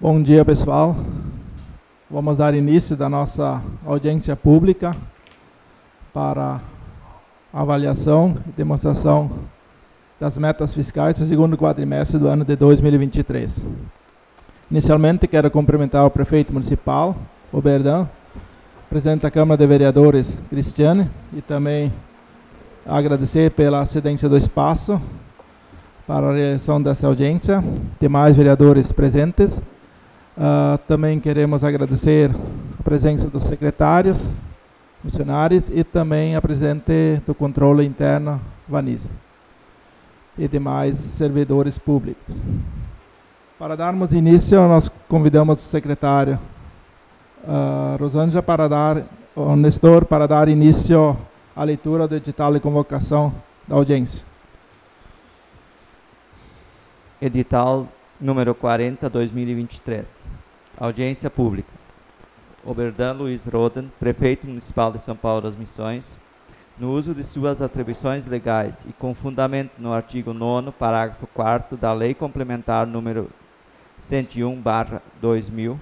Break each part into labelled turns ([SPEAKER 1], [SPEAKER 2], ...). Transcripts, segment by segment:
[SPEAKER 1] Bom dia, pessoal. Vamos dar início da nossa audiência pública para avaliação e demonstração das metas fiscais do segundo quadrimestre do ano de 2023. Inicialmente, quero cumprimentar o prefeito municipal, Oberdan, presidente da Câmara de Vereadores, Cristiane, e também agradecer pela cedência do espaço para a realização dessa audiência, demais vereadores presentes. Também queremos agradecer a presença dos secretários, funcionários e também a presidente do controle interno, Vanise, e demais servidores públicos. Para darmos início, nós convidamos o secretário Rosângela o Nestor para dar início à leitura do edital de convocação da audiência.
[SPEAKER 2] Edital número 40, 2023. Audiência pública. Oberdan Luiz Roden, prefeito municipal de São Paulo das Missões, no uso de suas atribuições legais e com fundamento no artigo 9º, parágrafo 4º da Lei Complementar número 101/2000,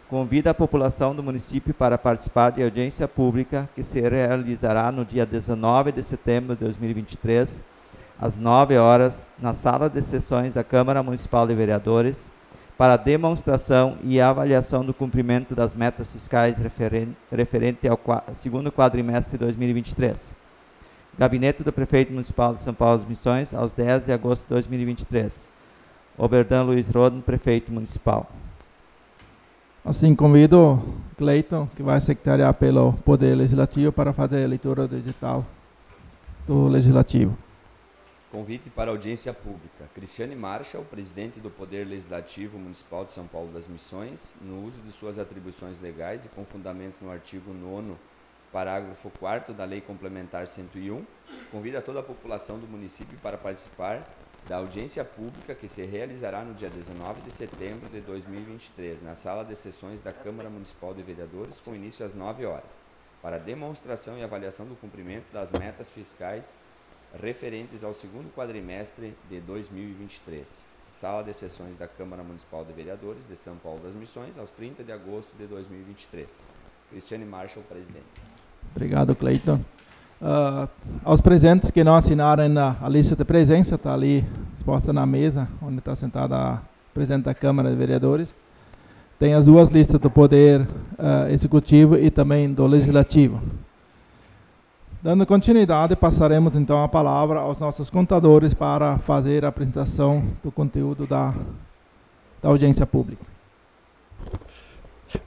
[SPEAKER 2] convida a população do município para participar de audiência pública que se realizará no dia 19 de setembro de 2023, às 9 horas, na sala de sessões da Câmara Municipal de Vereadores, para demonstração e avaliação do cumprimento das metas fiscais referente ao segundo quadrimestre de 2023. Gabinete do Prefeito Municipal de São Paulo das Missões, aos 10 de agosto de 2023. Oberdan Luiz Roden, Prefeito Municipal.
[SPEAKER 1] Assim, convido o Cleiton, que vai secretariar pelo Poder Legislativo, para fazer a leitura do edital do Legislativo.
[SPEAKER 3] Convite para audiência pública. Cristiane Marshall, presidente do Poder Legislativo Municipal de São Paulo das Missões, no uso de suas atribuições legais e com fundamentos no artigo 9º, parágrafo 4º da Lei Complementar 101, convida toda a população do município para participar da audiência pública que se realizará no dia 19 de setembro de 2023, na sala de sessões da Câmara Municipal de Vereadores, com início às 9 horas, para demonstração e avaliação do cumprimento das metas fiscais referentes ao segundo quadrimestre de 2023. Sala de sessões da Câmara Municipal de Vereadores de São Paulo das Missões, aos 30 de agosto de 2023. Cristiane Marshall, presidente.
[SPEAKER 1] Obrigado, Cleiton. Aos presentes que não assinaram a lista de presença, está ali exposta na mesa, onde está sentada a presidente da Câmara de Vereadores. Tem as duas listas do Poder Executivo e também do Legislativo. Dando continuidade, passaremos então a palavra aos nossos contadores para fazer a apresentação do conteúdo da audiência pública.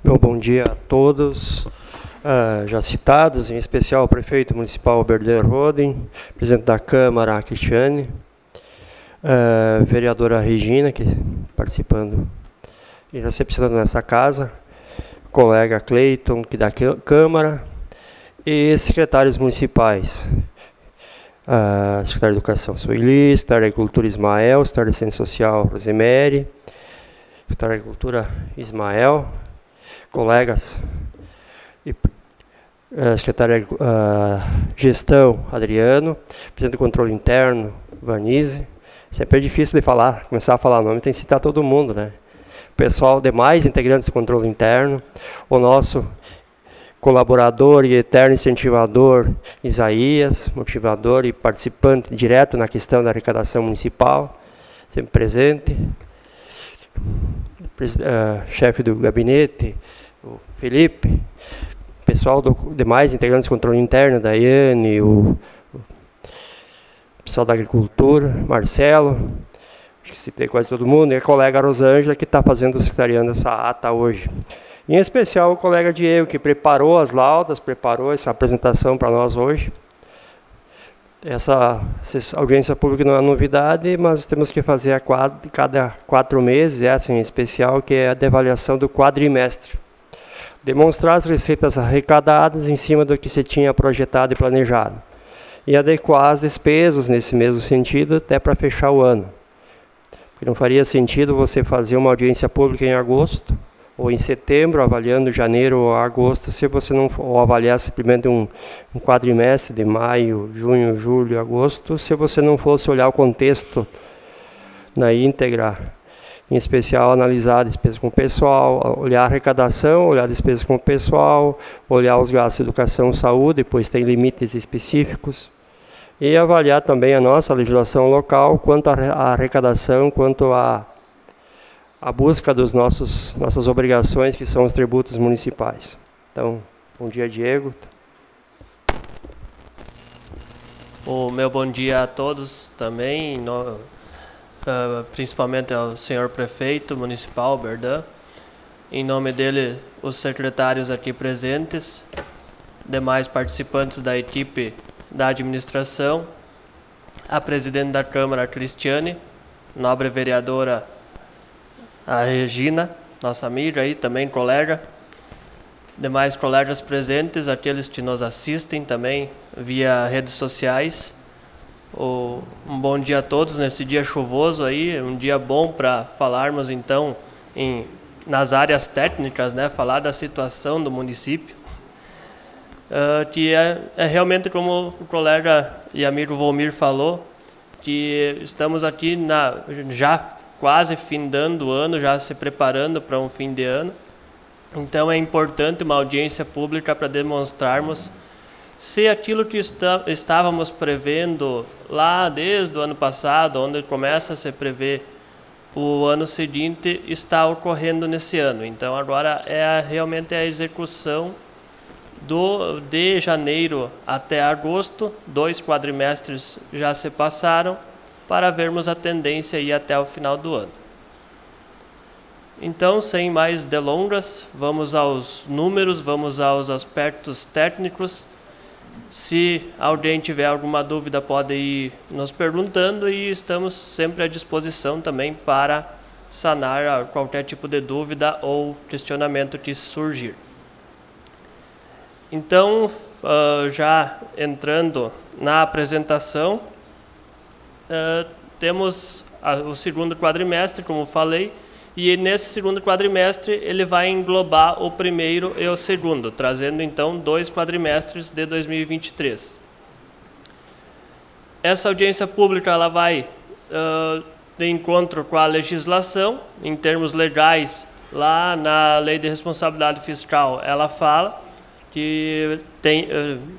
[SPEAKER 4] Bom dia a todos, já citados, em especial o prefeito municipal Oberdan Roden, presidente da Câmara Cristiane, vereadora Regina, que participando e recepcionando nessa casa, colega Cleiton, que da Câmara, e secretários municipais, secretário de Educação Sueli, secretário de Agricultura Ismael, secretário de Ciência Social Rosemary, secretário de Agricultura Ismael, colegas, e secretário de Gestão Adriano, presidente do Controle Interno Vanise. Sempre é difícil de falar, começar a falar nome, tem que citar todo mundo, né? Pessoal, demais integrantes do Controle Interno, o nosso colaborador e eterno incentivador Isaías, motivador e participante direto na questão da arrecadação municipal, sempre presente. Chefe do gabinete, o Felipe, pessoal demais integrantes do controle interno, Daiane, o pessoal da agricultura, Marcelo, acho que citei quase todo mundo, e a colega Rosângela, que está secretariando essa ata hoje. Em especial o colega Diego, que preparou as laudas, preparou essa apresentação para nós hoje. Essa audiência pública não é novidade, mas temos que fazer a cada 4 meses, essa em especial, que é a avaliação do quadrimestre. Demonstrar as receitas arrecadadas em cima do que se tinha projetado e planejado. E adequar as despesas nesse mesmo sentido até para fechar o ano. Porque não faria sentido você fazer uma audiência pública em agosto, ou em setembro, avaliando janeiro ou agosto, se você não avaliar simplesmente um quadrimestre de maio, junho, julho, agosto, se você não fosse olhar o contexto na íntegra em especial analisar a despesa com o pessoal, olhar a arrecadação, olhar a despesa com o pessoal, olhar os gastos de educação e saúde, depois tem limites específicos, e avaliar também a nossa legislação local quanto à arrecadação, quanto à busca das nossas obrigações, que são os tributos municipais. Então, bom dia, Diego.
[SPEAKER 5] O meu bom dia a todos também, principalmente ao senhor prefeito municipal, Berdan. Em nome dele, os secretários aqui presentes, demais participantes da equipe da administração, a presidente da Câmara, Cristiane, nobre vereadora, a Regina, nossa amiga aí, também colega, demais colegas presentes, aqueles que nos assistem também via redes sociais. Um bom dia a todos nesse dia chuvoso aí, um dia bom para falarmos então nas áreas técnicas, né, falar da situação do município, que é realmente como o colega e amigo Volmir falou, que estamos aqui já quase findando o ano, já se preparando para um fim de ano. Então é importante uma audiência pública para demonstrarmos se aquilo que estávamos prevendo lá desde o ano passado, onde começa a se prever o ano seguinte, está ocorrendo nesse ano. Então agora realmente a execução de janeiro até agosto, 2 quadrimestres já se passaram, para vermos a tendência aí até o final do ano. Então, sem mais delongas, vamos aos números, vamos aos aspectos técnicos. Se alguém tiver alguma dúvida, pode ir nos perguntando, e estamos sempre à disposição também para sanar qualquer tipo de dúvida ou questionamento que surgir. Então, já entrando na apresentação, temos o segundo quadrimestre, como falei, e nesse segundo quadrimestre ele vai englobar o primeiro e o segundo, trazendo então 2 quadrimestres de 2023. Essa audiência pública ela vai de encontro com a legislação. Em termos legais, lá na Lei de Responsabilidade Fiscal, ela fala que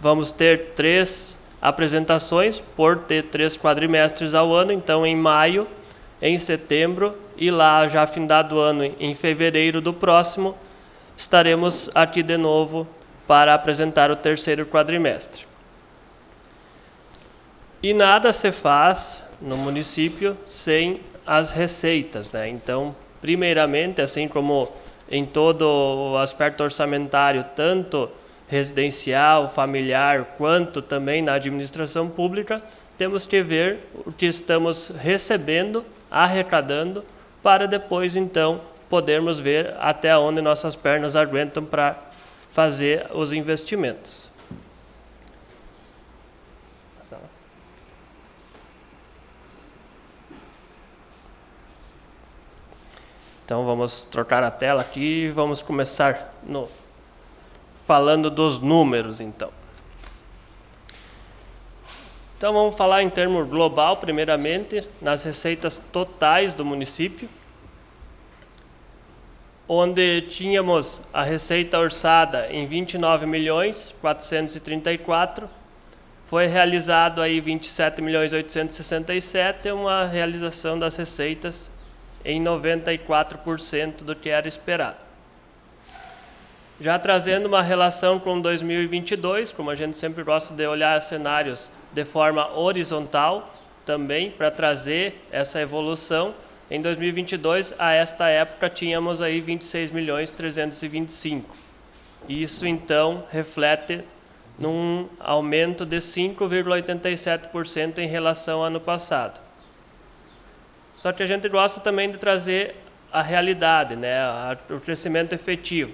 [SPEAKER 5] vamos ter 3 apresentações por ter 3 quadrimestres ao ano, então em maio, em setembro e lá já findado o ano em fevereiro do próximo, estaremos aqui de novo para apresentar o terceiro quadrimestre. E nada se faz no município sem as receitas, né? Então, primeiramente, assim como em todo o aspecto orçamentário, tanto residencial, familiar, quanto também na administração pública, temos que ver o que estamos recebendo, arrecadando, para depois, então, podermos ver até onde nossas pernas aguentam para fazer os investimentos. Então, vamos trocar a tela aqui e vamos começar falando dos números, então. Então, vamos falar em termos global, primeiramente, nas receitas totais do município, onde tínhamos a receita orçada em 29.434.000, foi realizado aí 27.867.000, uma realização das receitas em 94% do que era esperado. Já trazendo uma relação com 2022, como a gente sempre gosta de olhar cenários de forma horizontal, também para trazer essa evolução, em 2022, a esta época, tínhamos aí 26.325.000. Isso, então, reflete num aumento de 5,87% em relação ao ano passado. Só que a gente gosta também de trazer a realidade, né? O crescimento efetivo.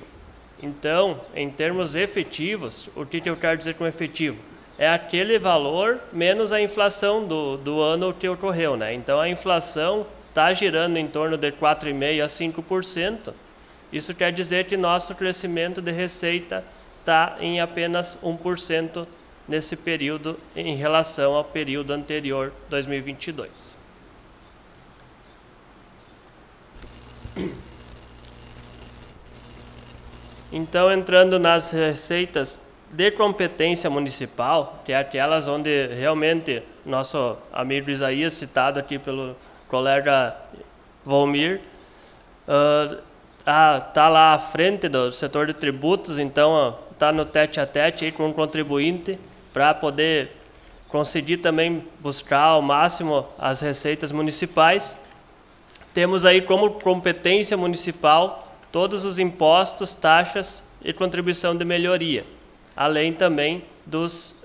[SPEAKER 5] Então, em termos efetivos, o que eu quero dizer com efetivo? É aquele valor menos a inflação do ano que ocorreu, né? Então, a inflação está girando em torno de 4,5% a 5%. Isso quer dizer que nosso crescimento de receita está em apenas 1% nesse período em relação ao período anterior, 2022. Então, entrando nas receitas de competência municipal, que é aquelas onde realmente nosso amigo Isaías, citado aqui pelo colega Volmir, está lá à frente do setor de tributos, então está no tete a tete aí com o contribuinte para poder conseguir também buscar ao máximo as receitas municipais. Temos aí como competência municipal todos os impostos, taxas e contribuição de melhoria, além também dos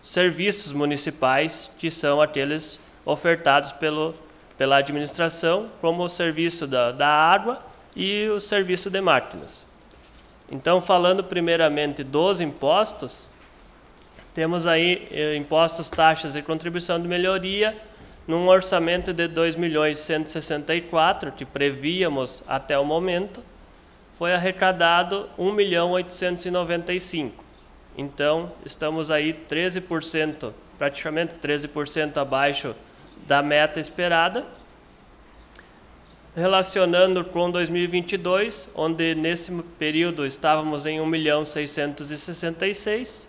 [SPEAKER 5] serviços municipais, que são aqueles ofertados pela administração, como o serviço da água e o serviço de máquinas. Então, falando primeiramente dos impostos, temos aí impostos, taxas e contribuição de melhoria, num orçamento de 2.164.000, que prevíamos até o momento, foi arrecadado 1.895.000. Então, estamos aí 13%, praticamente 13% abaixo da meta esperada. Relacionando com 2022, onde nesse período estávamos em 1.666.000,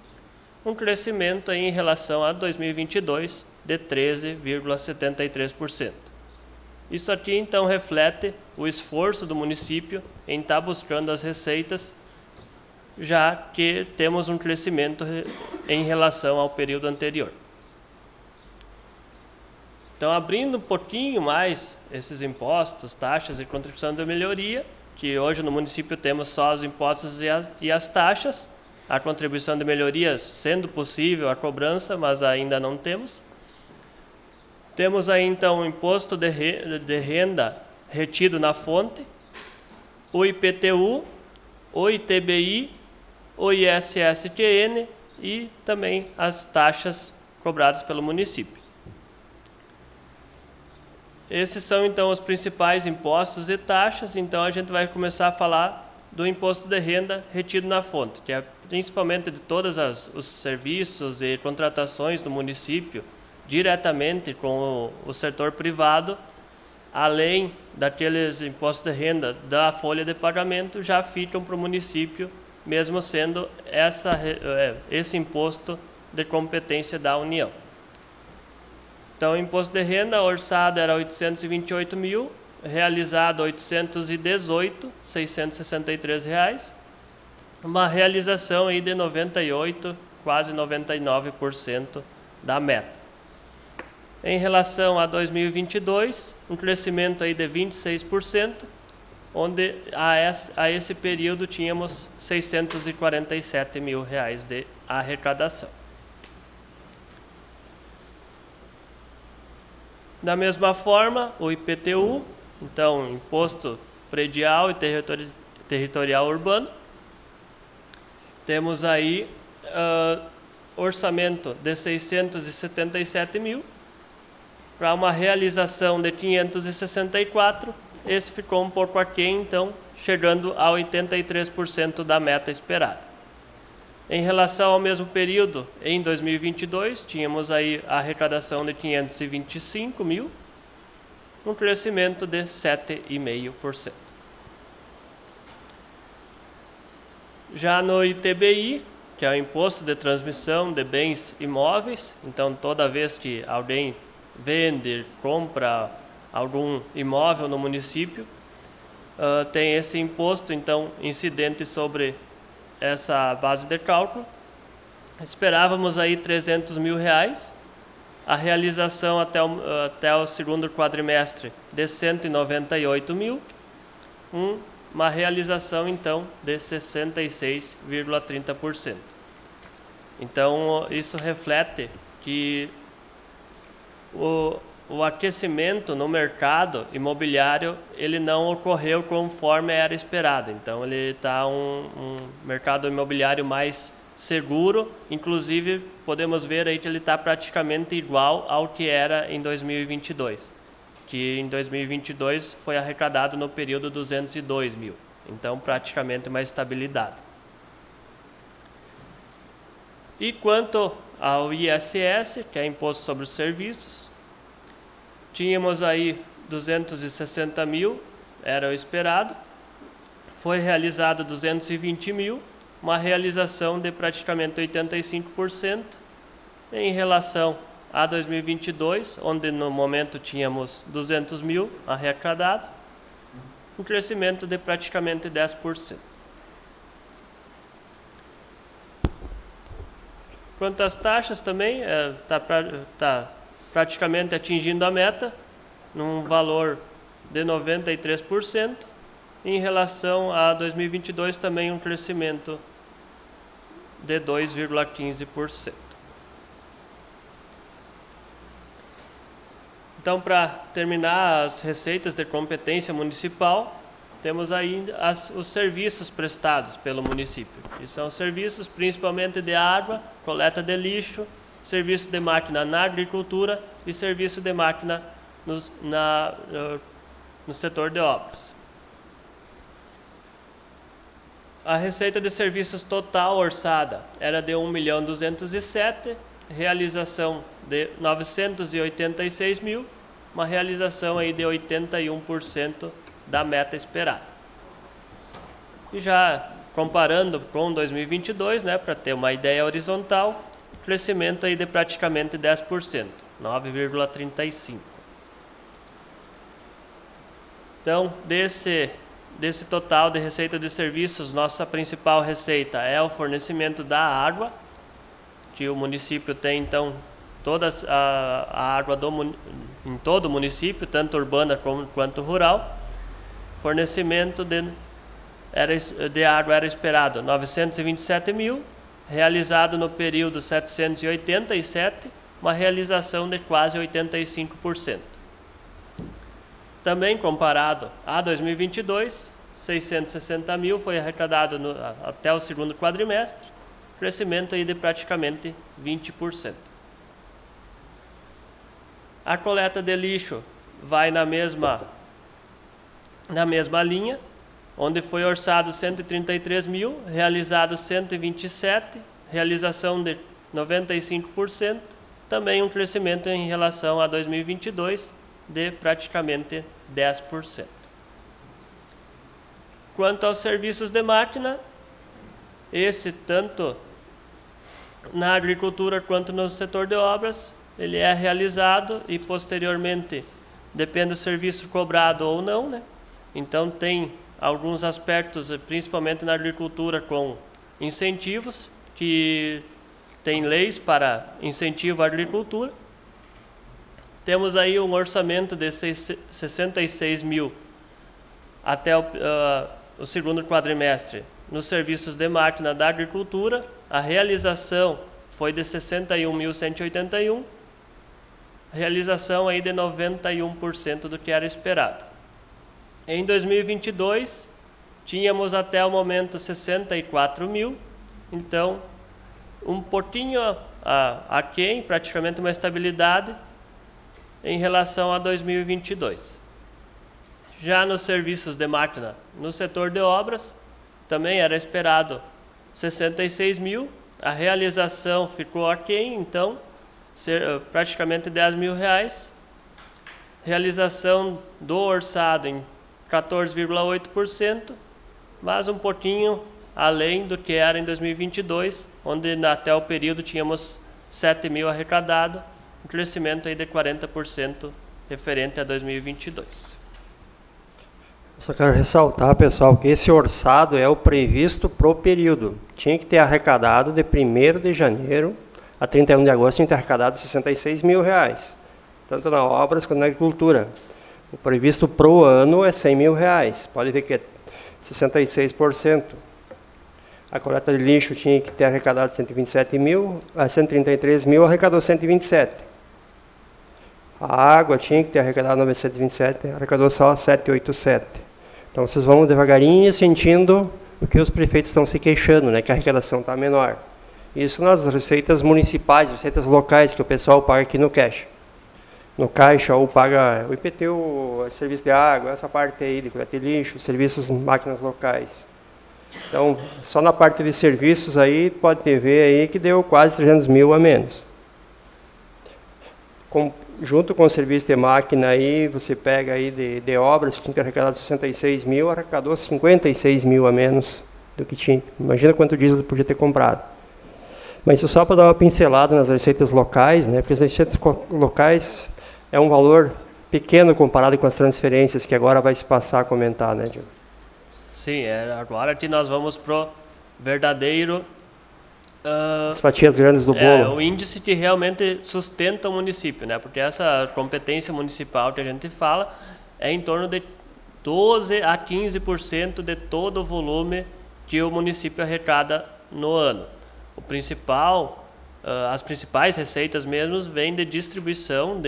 [SPEAKER 5] um crescimento aí em relação a 2022 de 13,73%. Isso aqui então reflete o esforço do município em estar buscando as receitas, já que temos um crescimento em relação ao período anterior. Então, abrindo um pouquinho mais esses impostos, taxas e contribuição de melhoria, que hoje no município temos só os impostos e as taxas, a contribuição de melhoria sendo possível a cobrança, mas ainda não temos. Temos aí então o imposto de renda retido na fonte, o IPTU, o ITBI, o ISS-QN e também as taxas cobradas pelo município. Esses são então os principais impostos e taxas, então a gente vai começar a falar do imposto de renda retido na fonte, que é principalmente de todos os serviços e contratações do município, diretamente com o setor privado, além daqueles impostos de renda da folha de pagamento, já ficam para o município, mesmo sendo esse imposto de competência da União. Então, o imposto de renda orçado era 828.000, realizado 818.663 reais, uma realização aí de 98, quase 99% da meta. Em relação a 2022, um crescimento aí de 26%, onde a esse período tínhamos 647 mil reais de arrecadação. Da mesma forma, o IPTU, então Imposto Predial e Territorial Urbano, temos aí orçamento de 677 mil, para uma realização de 564, esse ficou um pouco aquém, então, chegando a 83% da meta esperada. Em relação ao mesmo período, em 2022, tínhamos aí a arrecadação de 525 mil, um crescimento de 7,5%. Já no ITBI, que é o Imposto de Transmissão de Bens Imóveis, então toda vez que alguém vende, compra algum imóvel no município, tem esse imposto, então, incidente sobre essa base de cálculo. Esperávamos aí 300 mil reais, a realização até o segundo quadrimestre de 198 mil, uma realização então de 66,30%. Então isso reflete que o aquecimento no mercado imobiliário ele não ocorreu conforme era esperado. Então ele está um mercado imobiliário mais seguro, inclusive podemos ver aí que ele está praticamente igual ao que era em 2022, que em 2022 foi arrecadado no período 202 mil, então praticamente uma estabilidade. E quanto ao ISS, que é Imposto sobre os Serviços, tínhamos aí 260 mil era o esperado. Foi realizado 220 mil, uma realização de praticamente 85% em relação a 2022, onde no momento tínhamos 200 mil arrecadado, um crescimento de praticamente 10%. Quanto às taxas também, está praticamente atingindo a meta, num valor de 93%, em relação a 2022 também um crescimento de 2,15%. Então, para terminar as receitas de competência municipal, temos ainda os serviços prestados pelo município. E são serviços principalmente de água, coleta de lixo, serviço de máquina na agricultura e serviço de máquina no setor de obras. A receita de serviços total orçada era de 1.207.000, realização de 986 mil, uma realização aí de 81% da meta esperada. E já comparando com 2022, né, para ter uma ideia horizontal, crescimento aí de praticamente 10%, 9,35%. Então, desse total de receita de serviços, nossa principal receita é o fornecimento da água, que o município tem, então, toda a água em todo o município, tanto urbana quanto rural. Fornecimento de água era esperado 927 mil, realizado no período 787, uma realização de quase 85%. Também comparado a 2022, 660 mil foi arrecadado até o segundo quadrimestre, crescimento aí de praticamente 20%. A coleta de lixo vai na mesma linha, onde foi orçado 133 mil, realizado 127, realização de 95%, também um crescimento em relação a 2022 de praticamente 10%. Quanto aos serviços de máquina, esse tanto na agricultura quanto no setor de obras, ele é realizado e posteriormente depende do serviço cobrado ou não, né? Então tem alguns aspectos, principalmente na agricultura, com incentivos, que tem leis para incentivo à agricultura. Temos aí um orçamento de 66 mil até o segundo quadrimestre nos serviços de máquina da agricultura. A realização foi de 61.181, realização aí de 91% do que era esperado. Em 2022, tínhamos até o momento 64 mil, então um pouquinho aquém, praticamente uma estabilidade em relação a 2022. Já nos serviços de máquina, no setor de obras, também era esperado 66 mil, a realização ficou aquém, então praticamente 10 mil reais, realização do orçado em 14,8%, mas um pouquinho além do que era em 2022, onde até o período tínhamos 7 mil arrecadado, um crescimento aí de 40% referente a 2022.
[SPEAKER 4] Só quero ressaltar, pessoal, que esse orçado é o previsto para o período. Tinha que ter arrecadado de 1º de janeiro a 31 de agosto, tinha que ter arrecadado 66 mil reais, tanto na obras quanto na agricultura. O previsto para o ano é 100 mil reais, pode ver que é 66%. A coleta de lixo tinha que ter arrecadado 127 mil, a 133 mil arrecadou 127. A água tinha que ter arrecadado 927, arrecadou só 787. Então vocês vão devagarinho sentindo o que os prefeitos estão se queixando, né, que a arrecadação está menor. Isso nas receitas municipais, receitas locais que o pessoal paga aqui no caixa. No caixa ou paga o IPTU, o serviço de água, essa parte aí de coleta de lixo, serviços máquinas locais. Então, só na parte de serviços aí, pode ver aí que deu quase 300 mil a menos. junto com o serviço de máquina, aí você pega aí de obras que tinha que arrecadar 66 mil, arrecadou 56 mil a menos do que tinha. Imagina quanto diesel podia ter comprado. Mas isso só para dar uma pincelada nas receitas locais, né? Porque as receitas locais é um valor pequeno comparado com as transferências, que agora vai se passar a comentar, né, Diego?
[SPEAKER 5] Sim, agora que nós vamos pro verdadeiro...
[SPEAKER 4] as fatias grandes do bolo.
[SPEAKER 5] O índice que realmente sustenta o município, né? Porque essa competência municipal que a gente fala é em torno de 12 a 15% de todo o volume que o município arrecada no ano. O principal, as principais receitas mesmo vêm de distribuição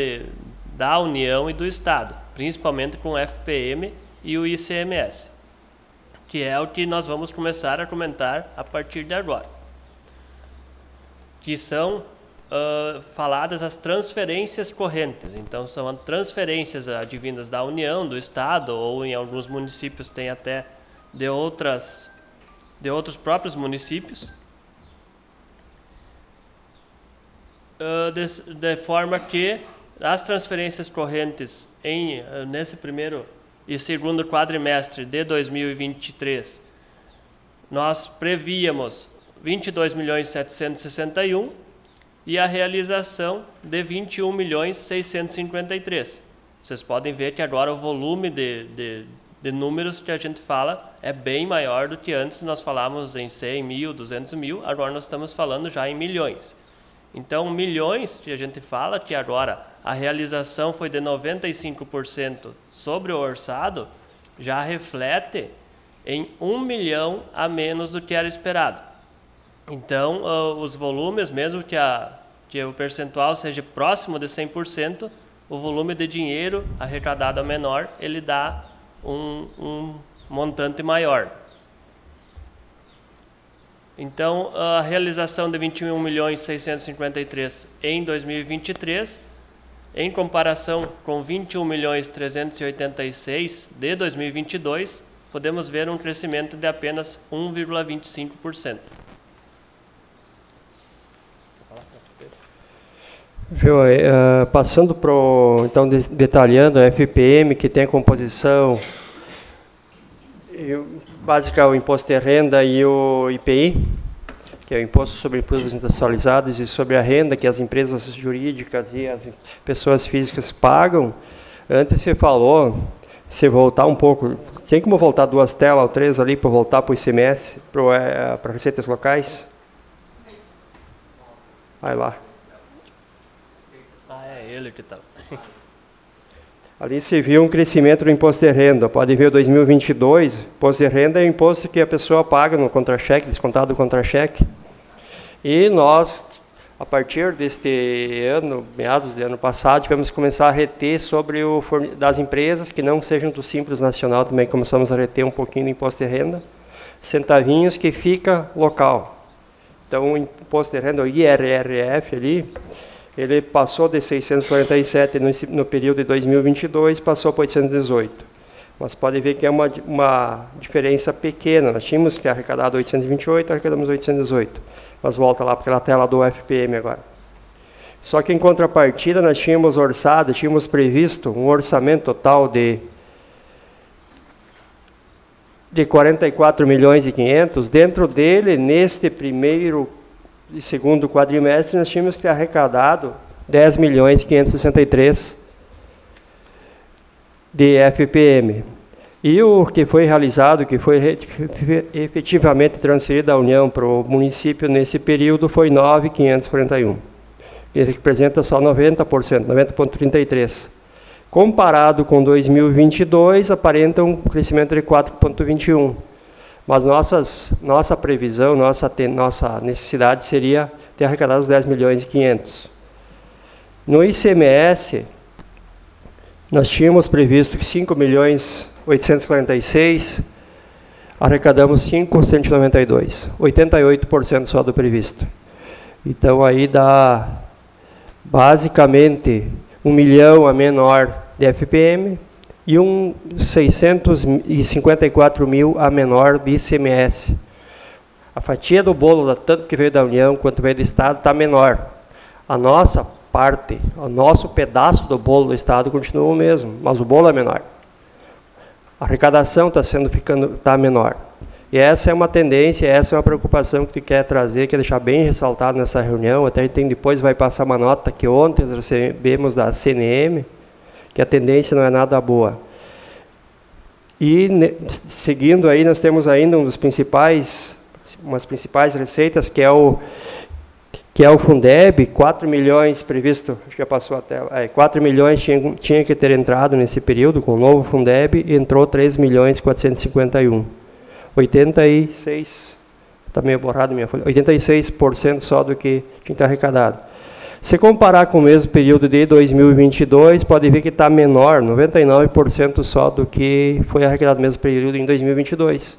[SPEAKER 5] da União e do Estado, principalmente com o FPM e o ICMS, que é o que nós vamos começar a comentar a partir de agora, que são faladas as transferências correntes. Então, são transferências advindas da União, do Estado, ou em alguns municípios tem até de outros próprios municípios, de forma que as transferências correntes nesse primeiro e segundo quadrimestre de 2023, nós prevíamos 22.761 e a realização de 21.653. Vocês podem ver que agora o volume de números que a gente fala é bem maior do que antes. Nós falávamos em 100 mil, 200 mil, agora nós estamos falando já em milhões. Então, milhões que a gente fala, que agora a realização foi de 95% sobre o orçado, já reflete em 1 milhão a menos do que era esperado. Então, os volumes, mesmo que o percentual seja próximo de 100%, o volume de dinheiro arrecadado a menor, ele dá um montante maior. Então, a realização de 21.653 em 2023, em comparação com 21.386 de 2022, podemos ver um crescimento de apenas 1,25%.
[SPEAKER 4] Passando para então detalhando a FPM, que tem a composição básica, o imposto de renda e o IPI, que é o imposto sobre produtos industrializados, e sobre a renda que as empresas jurídicas e as pessoas físicas pagam. Antes você falou, se voltar um pouco, tem como voltar 2 telas ou 3 ali para voltar para o ICMS, para receitas locais? Vai lá.
[SPEAKER 5] Ele que tá.
[SPEAKER 4] Ali se viu um crescimento do imposto de renda. Pode ver o 2022, imposto de renda é o imposto que a pessoa paga no contra-cheque, descontado do contra-cheque. E nós, a partir deste ano, meados do ano passado, tivemos que começar a reter sobre das empresas que não sejam do Simples Nacional, também começamos a reter um pouquinho do imposto de renda, centavinhos que fica local. Então, o imposto de renda, o IRRF ali, ele passou de 647 no período de 2022, passou para 818. Mas pode ver que é uma diferença pequena. Nós tínhamos que arrecadar 828, arrecadamos 818. Mas volta lá para aquela tela do FPM agora. Só que em contrapartida nós tínhamos orçado, tínhamos previsto um orçamento total de 44.500.000. Dentro dele, neste primeiro e segundo quadrimestre, nós tínhamos que ter arrecadado 10.563.000 de FPM. E o que foi realizado, que foi efetivamente transferido da União para o município nesse período, foi 9.541. Ele representa só 90%, 90,33%. Comparado com 2022, aparenta um crescimento de 4,21%. Mas nossa previsão, nossa necessidade seria ter arrecadado os 10.500.000. No ICMS, nós tínhamos previsto que 5.846.000, arrecadamos 5.192, 88% só do previsto. Então aí dá basicamente 1 milhão a menor de FPM, e 654.000 a menor de ICMS. A fatia do bolo, tanto que veio da União quanto veio do Estado, está menor. A nossa parte, o nosso pedaço do bolo do Estado continua o mesmo, mas o bolo é menor. A arrecadação está menor. E essa é uma tendência, essa é uma preocupação que tu quer trazer, quer deixar bem ressaltado nessa reunião. Até depois vai passar uma nota que ontem recebemos da CNM, que a tendência não é nada boa. E seguindo aí, nós temos ainda umas principais receitas, que é o Fundeb, 4 milhões previsto, acho que já passou a tela, 4 milhões tinha que ter entrado nesse período, com o novo Fundeb, entrou 3 milhões 451. 86, está meio borrado minha folha, 86% só do que tinha que estar arrecadado. Se comparar com o mesmo período de 2022, pode ver que está menor, 99% só do que foi arrecadado no mesmo período em 2022.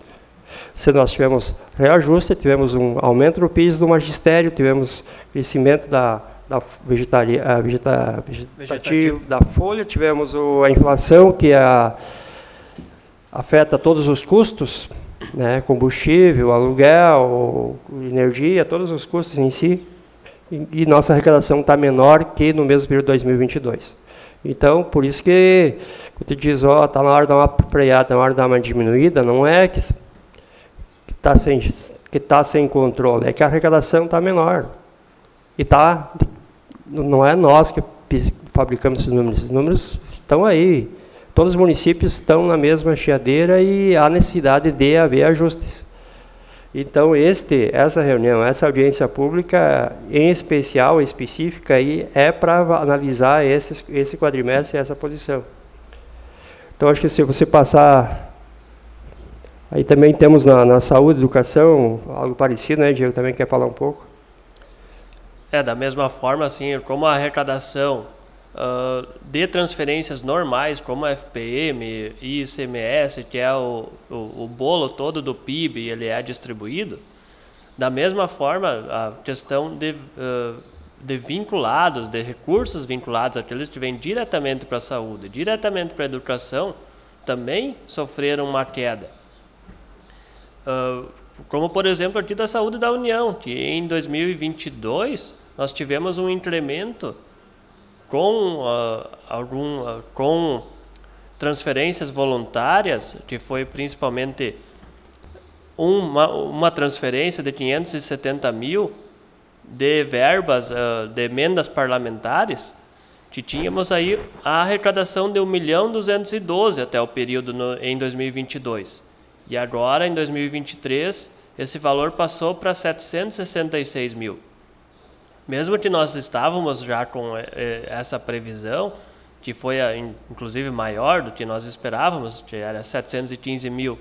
[SPEAKER 4] Se nós tivemos reajuste, tivemos um aumento do piso do magistério, tivemos crescimento da vegetativo, da folha, tivemos a inflação que afeta todos os custos, né, combustível, aluguel, energia, todos os custos em si, e nossa arrecadação está menor que no mesmo período de 2022. Então, por isso que tu diz, está na hora de dar uma freada, está na hora de dar uma diminuída, não é que está sem controle, é que a arrecadação está menor. E não é nós que fabricamos esses números estão aí. Todos os municípios estão na mesma chiadeira e há necessidade de haver ajustes. Então, essa reunião, essa audiência pública, em especial, específica, aí, é para analisar esse quadrimestre e essa posição. Então, acho que se você passar... Aí também temos na saúde, educação, algo parecido, né, Diego? Também quer falar um pouco?
[SPEAKER 5] Da mesma forma, assim, como a arrecadação de transferências normais, como a FPM e ICMS, que é o bolo todo do PIB, ele é distribuído, da mesma forma, a questão de vinculados, de recursos vinculados, aqueles que vêm diretamente para a saúde, diretamente para a educação, também sofreram uma queda. Como, por exemplo, aqui da Saúde da União, que em 2022 nós tivemos um incremento com transferências voluntárias, que foi principalmente uma transferência de 570 mil de verbas de emendas parlamentares, que tínhamos aí a arrecadação de 1.212.000 até o período em 2022. E agora, em 2023, esse valor passou para 766 mil. Mesmo que nós estávamos já com essa previsão, que foi inclusive maior do que nós esperávamos, que era 715 mil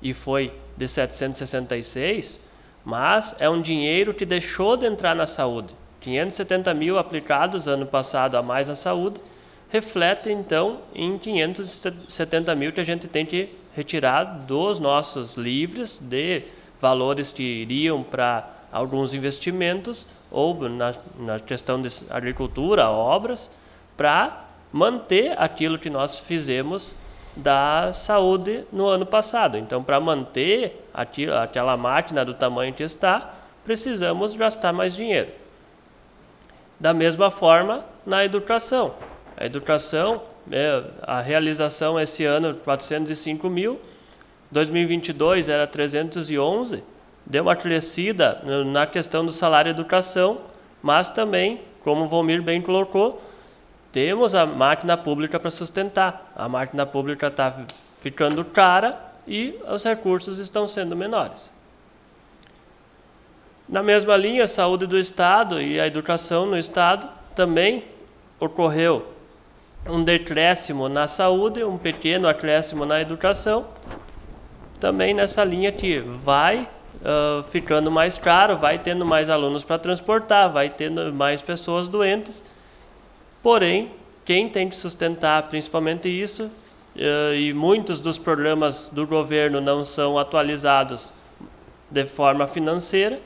[SPEAKER 5] e foi de 766, mas é um dinheiro que deixou de entrar na saúde. 570 mil aplicados ano passado a mais na saúde, reflete então em 570 mil que a gente tem que retirar dos nossos livres de valores que iriam para alguns investimentos ou na questão de agricultura, obras, para manter aquilo que nós fizemos da saúde no ano passado. Então, para manter aquela máquina do tamanho que está, precisamos gastar mais dinheiro. Da mesma forma, na educação. A educação, a realização esse ano, 405 mil, 2022 era 311, deu uma crescida na questão do salário educação, mas também, como o Volmir bem colocou, temos a máquina pública para sustentar. A máquina pública está ficando cara e os recursos estão sendo menores. Na mesma linha, a saúde do Estado e a educação no Estado também ocorreu um decréscimo na saúde, um pequeno acréscimo na educação, também nessa linha que vai ficando mais caro, vai tendo mais alunos para transportar, vai tendo mais pessoas doentes, porém, quem tem que sustentar principalmente isso, e muitos dos programas do governo não são atualizados de forma financeira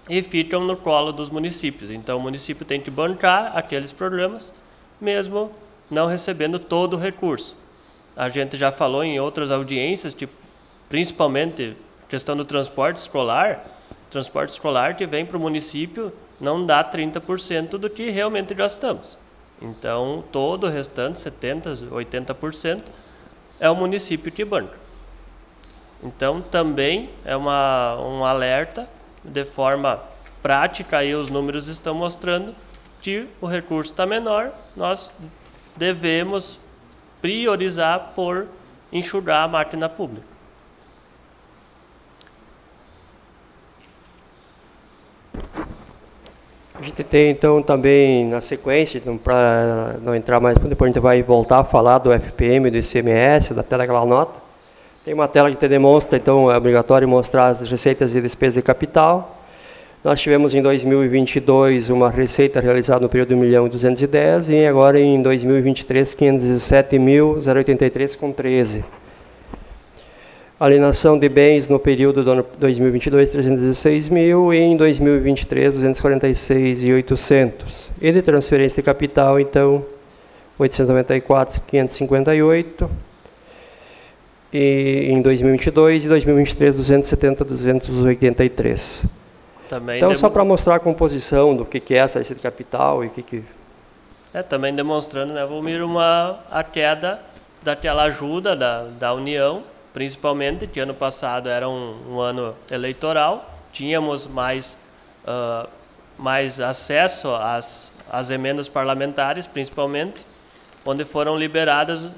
[SPEAKER 5] e ficam no colo dos municípios. Então, o município tem que bancar aqueles programas, mesmo não recebendo todo o recurso. A gente já falou em outras audiências, principalmente questão do transporte escolar que vem para o município não dá 30% do que realmente gastamos. Então, todo o restante, 70%, 80%, é o município que banca. Então, também é um alerta, de forma prática, aí os números estão mostrando que o recurso está menor, nós devemos priorizar por enxugar a máquina pública.
[SPEAKER 4] A gente tem, então, também, na sequência, então, para não entrar mais, depois a gente vai voltar a falar do FPM, do ICMS, da tela daquela nota. Tem uma tela que te demonstra, então, é obrigatório mostrar as receitas e despesas de capital. Nós tivemos em 2022 uma receita realizada no período de 1.210.000 e agora em 2023, 517.083,13. Alienação de bens no período do ano 2022, 316.000 e em 2023, 246.800. E de transferência de capital, então, 894.558. E em 2022 e 2023, 270.283. Então, só para mostrar a composição do que é essa receita de capital e o que...
[SPEAKER 5] Também demonstrando, né, Valmir, a queda daquela ajuda da União, principalmente, que ano passado era um ano eleitoral, tínhamos mais acesso às emendas parlamentares, principalmente, onde foram liberadas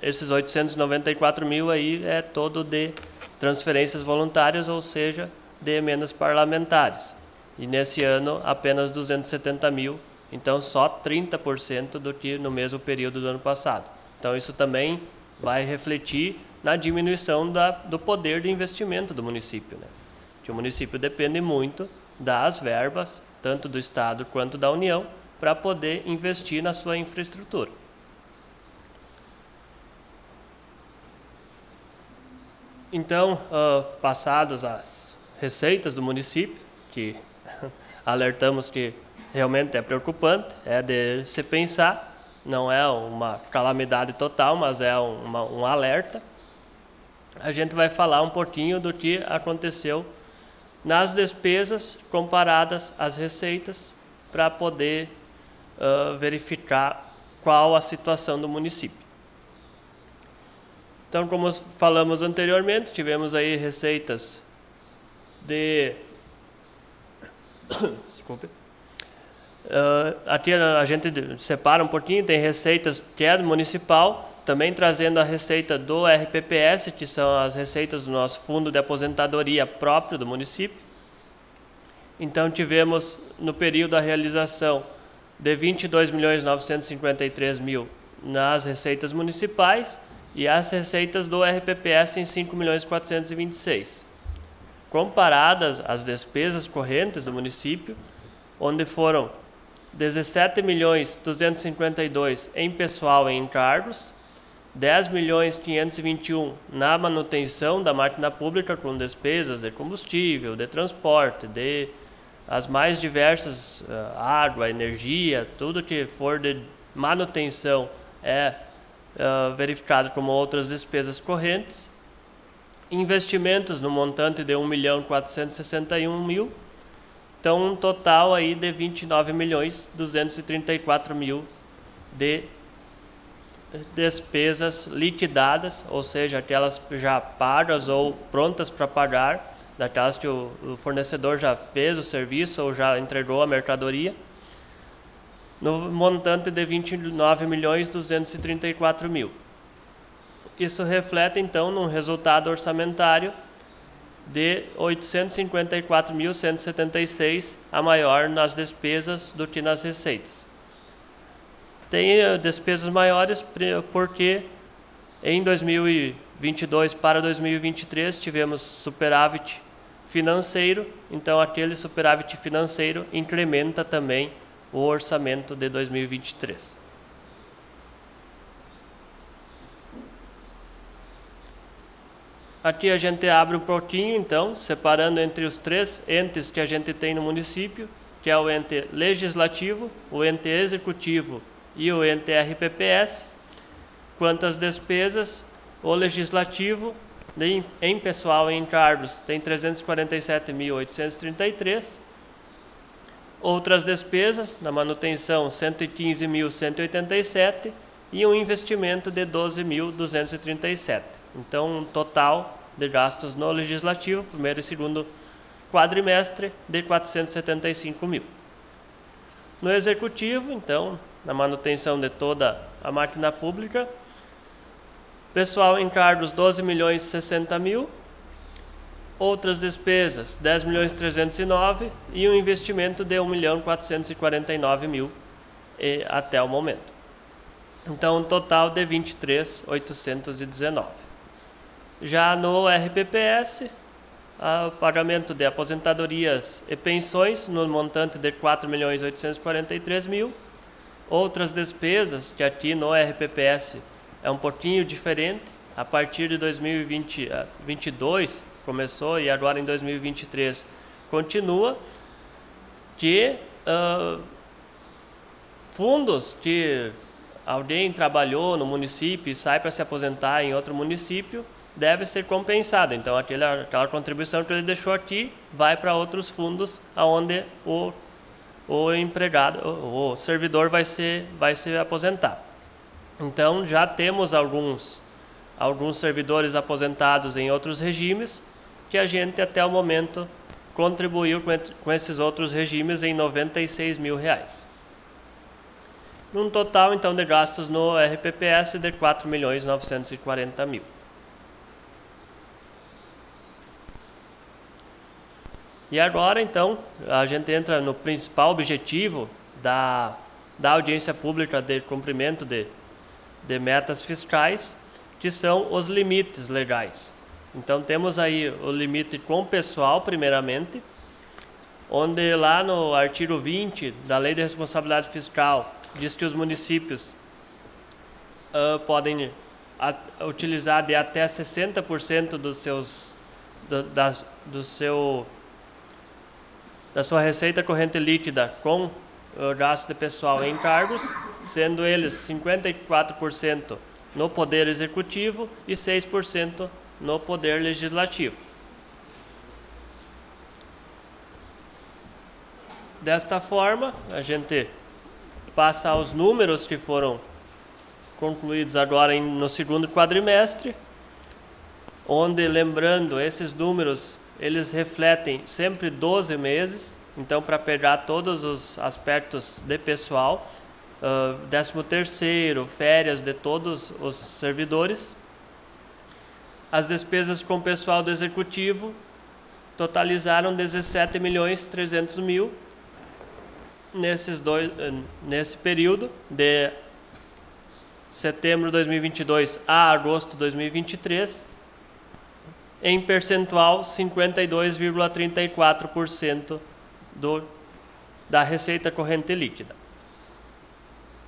[SPEAKER 5] esses 894.000 aí, é todo de transferências voluntárias, ou seja, de emendas parlamentares. E nesse ano, apenas 270.000, então só 30% do que no mesmo período do ano passado. Então isso também vai refletir na diminuição do poder de investimento do município, né? Que o município depende muito das verbas, tanto do Estado quanto da União, para poder investir na sua infraestrutura. Então, passadas as receitas do município, que alertamos que realmente é preocupante, é de se pensar, não é uma calamidade total, mas é um alerta. A gente vai falar um pouquinho do que aconteceu nas despesas comparadas às receitas, para poder verificar qual a situação do município. Então, como falamos anteriormente, tivemos aí receitas de... Desculpe. Aqui a gente separa um pouquinho, tem receitas que é municipal, também trazendo a receita do RPPS, que são as receitas do nosso fundo de aposentadoria próprio do município. Então tivemos no período a realização de 22.953.000 nas receitas municipais e as receitas do RPPS em 5.426.000. Comparadas às despesas correntes do município, onde foram 17.252.000 em pessoal e encargos, 10.521.000 na manutenção da máquina pública, com despesas de combustível, de transporte, de as mais diversas, água, energia, tudo que for de manutenção é verificado como outras despesas correntes. Investimentos no montante de 1.461.000, então um total aí de 29.234.000 de despesas liquidadas, ou seja, aquelas já pagas ou prontas para pagar, daquelas que o fornecedor já fez o serviço ou já entregou a mercadoria, no montante de 29.234.000. Isso reflete, então, num resultado orçamentário de 854.176, a maior nas despesas do que nas receitas. Tem despesas maiores porque em 2022 para 2023 tivemos superávit financeiro, então aquele superávit financeiro incrementa também o orçamento de 2023. Aqui a gente abre um pouquinho, então, separando entre os três entes que a gente tem no município, que é o ente legislativo, o ente executivo e o ente RPPS. Quanto às despesas, o legislativo, em pessoal e encargos, tem 347.833. Outras despesas, na manutenção, 115.187 e um investimento de 12.237. Então, um total de gastos no Legislativo, primeiro e segundo quadrimestre, de 475 mil. No Executivo, então, na manutenção de toda a máquina pública, pessoal em cargos 12.060.000, outras despesas 10.309 e um investimento de 1.449.000 até o momento. Então, um total de 23.819. Já no RPPS, o pagamento de aposentadorias e pensões no montante de 4.843.000. Outras despesas, que aqui no RPPS é um pouquinho diferente, a partir de 2022 começou e agora em 2023 continua, que fundos que alguém trabalhou no município e sai para se aposentar em outro município, deve ser compensado. Então, aquela contribuição que ele deixou aqui vai para outros fundos onde o empregado, o servidor vai se aposentar. Então, já temos alguns servidores aposentados em outros regimes, que a gente até o momento contribuiu com esses outros regimes em R$96 mil. Num total, então, de gastos no RPPS de 4.940.000. E agora, então, a gente entra no principal objetivo da audiência pública de cumprimento de metas fiscais, que são os limites legais. Então, temos aí o limite com pessoal, primeiramente, onde lá no artigo 20 da Lei de Responsabilidade Fiscal diz que os municípios podem utilizar de até 60% da sua receita corrente líquida com o gasto de pessoal em cargos, sendo eles 54% no Poder Executivo e 6% no Poder Legislativo. Desta forma, a gente passa aos números que foram concluídos agora no segundo quadrimestre, onde, lembrando, esses números eles refletem sempre 12 meses, então para pegar todos os aspectos de pessoal, 13º, férias de todos os servidores. As despesas com pessoal do Executivo totalizaram 17.300.000 nesse período de setembro de 2022 a agosto de 2023, em percentual 52,34% da receita corrente líquida.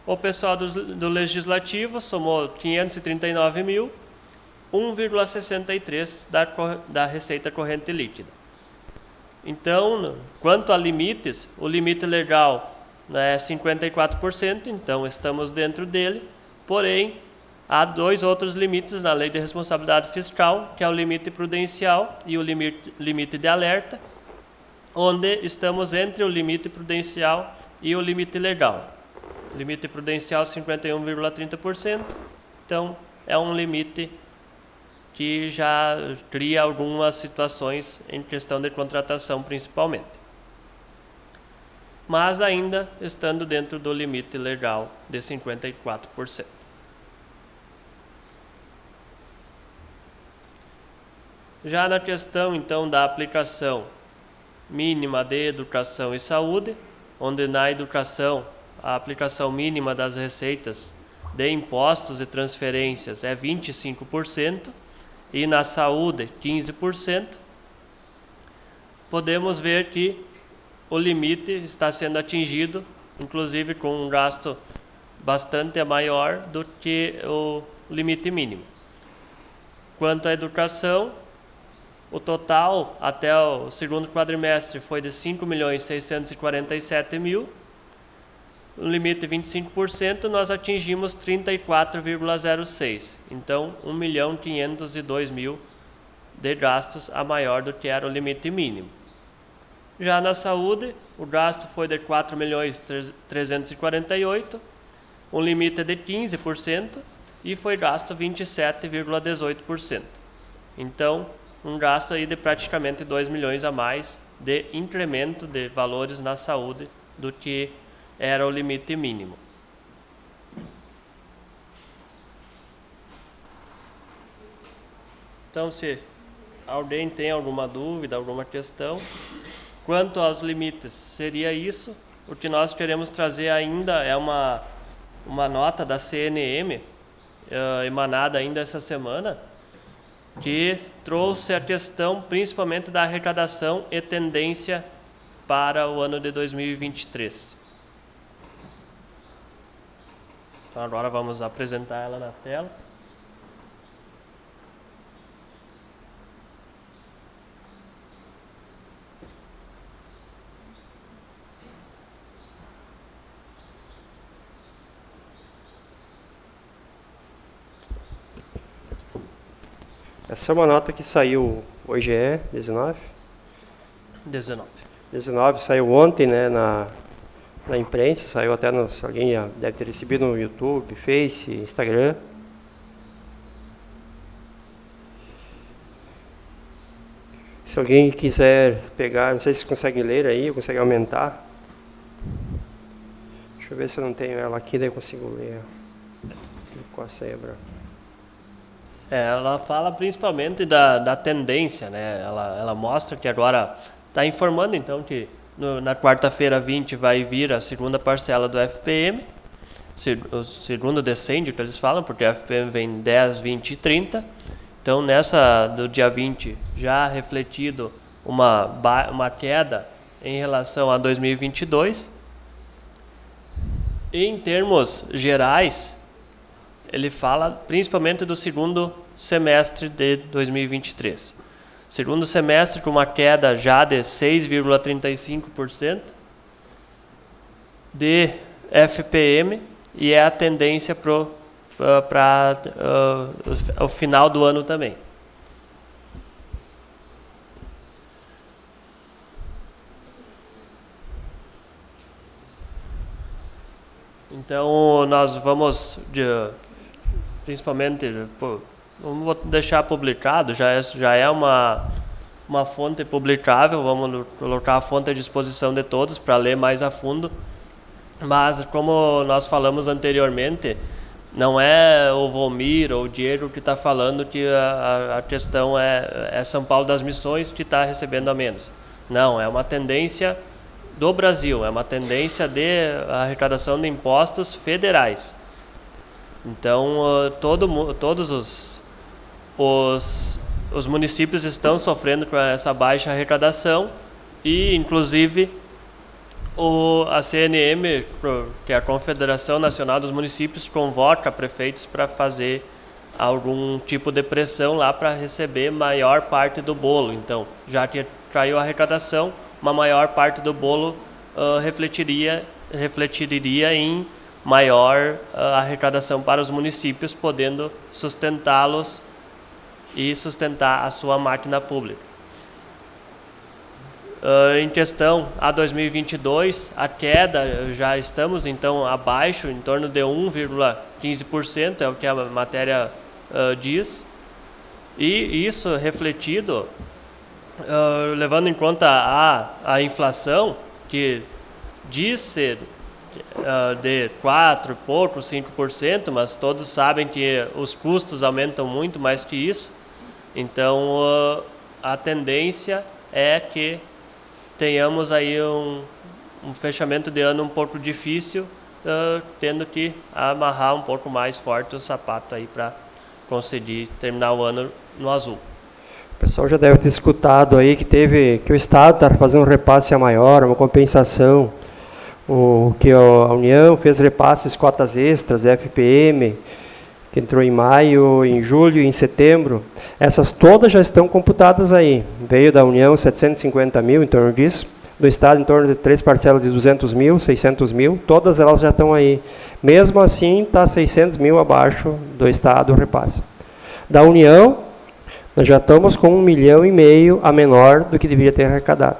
[SPEAKER 5] O pessoal do Legislativo somou 539.000, 1,63% da receita corrente líquida. Então, quanto a limites, o limite legal é 54%, então estamos dentro dele, porém, há dois outros limites na Lei de Responsabilidade Fiscal, que é o limite prudencial e o limite de alerta, onde estamos entre o limite prudencial e o limite legal. Limite prudencial 51,30%, então é um limite que já cria algumas situações em questão de contratação principalmente. Mas ainda estando dentro do limite legal de 54%. Já na questão, então, da aplicação mínima de educação e saúde, onde na educação a aplicação mínima das receitas de impostos e transferências é 25%, e na saúde 15%, podemos ver que o limite está sendo atingido, inclusive com um gasto bastante maior do que o limite mínimo. Quanto à educação, o total até o segundo quadrimestre foi de 5.647.000, no limite 25%, nós atingimos 34,06%. Então, 1.502.000 de gastos a maior do que era o limite mínimo. Já na saúde, o gasto foi de 4.348.000, um limite de 15%, e foi gasto 27,18%. Então, um gasto aí de praticamente 2 milhões a mais de incremento de valores na saúde do que era o limite mínimo. Então, se alguém tem alguma dúvida, alguma questão, quanto aos limites, seria isso. O que nós queremos trazer ainda é uma nota da CNM, emanada ainda essa semana, que trouxe a questão principalmente da arrecadação e tendência para o ano de 2023. Então agora vamos apresentar ela na tela.
[SPEAKER 4] Essa é uma nota que saiu hoje, 19? 19, saiu ontem, né, na imprensa, saiu até alguém deve ter recebido no YouTube, Face, Instagram. Se alguém quiser pegar, não sei se consegue ler aí, consegue aumentar. Deixa eu ver se eu não tenho ela aqui, daí eu consigo ler. Com a ceia branca.
[SPEAKER 5] Ela fala principalmente da tendência, né? Ela mostra que agora está informando então que na quarta-feira 20 vai vir a segunda parcela do FPM, o segundo decêndio que eles falam, porque a FPM vem 10, 20 e 30. Então nessa do dia 20 já refletido uma queda em relação a 2022. E em termos gerais, ele fala principalmente do segundo semestre de 2023. Segundo semestre com uma queda já de 6,35% de FPM, e é a tendência para o final do ano também. Então nós vamos principalmente, vamos deixar publicado, já é uma fonte publicável, vamos colocar a fonte à disposição de todos para ler mais a fundo, mas como nós falamos anteriormente, não é o Volmir ou o Diego que está falando que a questão é São Paulo das Missões que está recebendo a menos. Não, é uma tendência do Brasil, é uma tendência de arrecadação de impostos federais. Então, todos os municípios estão sofrendo com essa baixa arrecadação e, inclusive, a CNM, que é a Confederação Nacional dos Municípios, convoca prefeitos para fazer algum tipo de pressão lá para receber maior parte do bolo. Então, já que caiu a arrecadação, uma maior parte do bolo refletiria em maior arrecadação para os municípios, podendo sustentá-los e sustentar a sua máquina pública. Em questão a 2022, a queda, já estamos então abaixo, em torno de 1,15%, é o que a matéria diz, e isso refletido, levando em conta a inflação, que diz ser de 4 e pouco, 5%, mas todos sabem que os custos aumentam muito mais que isso. Então, a tendência é que tenhamos aí um fechamento de ano um pouco difícil, tendo que amarrar um pouco mais forte o sapato aí para conseguir terminar o ano no azul.
[SPEAKER 4] O pessoal já deve ter escutado aí que o Estado está fazendo um repasse a maior, uma compensação. Que a União fez repasses, cotas extras, FPM, que entrou em maio, em julho e em setembro. Essas todas já estão computadas aí. Veio da União 750 mil, em torno disso. Do Estado, em torno de 3 parcelas de 200 mil, 600 mil. Todas elas já estão aí. Mesmo assim, está 600 mil abaixo do Estado o repasse. Da União, nós já estamos com 1,5 milhão a menor do que deveria ter arrecadado.